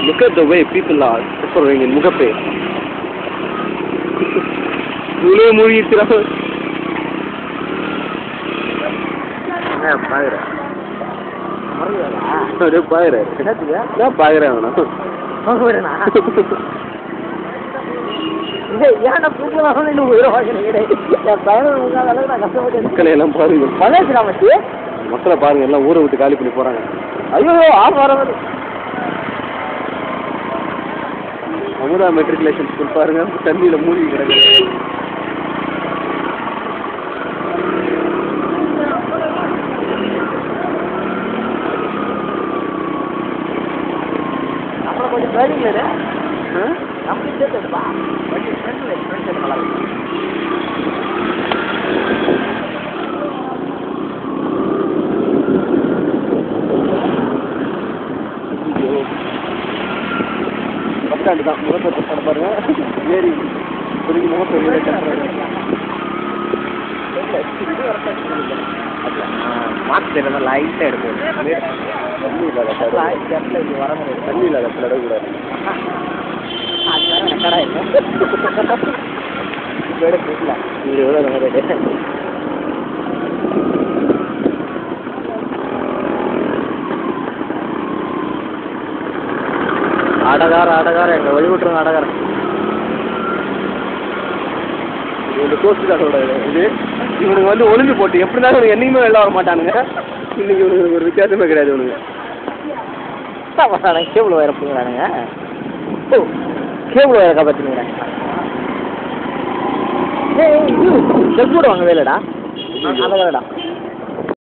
Look at the way people are suffering in Mugape. மக்களை பாருங்க எல்லாம் ஊரை விட்டு காலி பண்ணி போறாங்க. ஐயோ அமுதா மெட்ரிகுலேஷன் ஸ்கூல் பாருங்க தண்ணியில மூழ்கி கிடக்கு. அப்புறம் கொஞ்சம் பேடிங்களே நம்ம சேர்த்துப்பா பஸ்டாண்டு தான் முகப்பத்தை படம் பாருங்க. ஏரி புரிஞ்சு முகப்பெரிய மாற்று தெரியாம லைட்டாக எடுக்கும். தண்ணி இல்லாத வர முடியாது. தண்ணி இல்லாத இடக்கூடாது. இங்கே எவ்வளோ நம்ம ஆடகாரம் எங்க வழி விட்டுருங்க. ஆடகாரம் இது கோஸ்ட் கார்டோட இது. இவனுக்கு வந்து ஒழுங்கு போட்டு எப்படி இருந்தாலும் இவனுக்கு என்னைக்குமே வெளில வர மாட்டானுங்க. இன்னைக்கு இவனுக்கு ஒரு வித்தியாசமே கிடையாது. இவனுங்க கேபிள் வயரை போங்கிறானுங்க. கேபிள் வயரை காப்பாற்றினுங்கிறாங்க. செல்போடு வாங்க வேலைடா. அதை வேலைடா.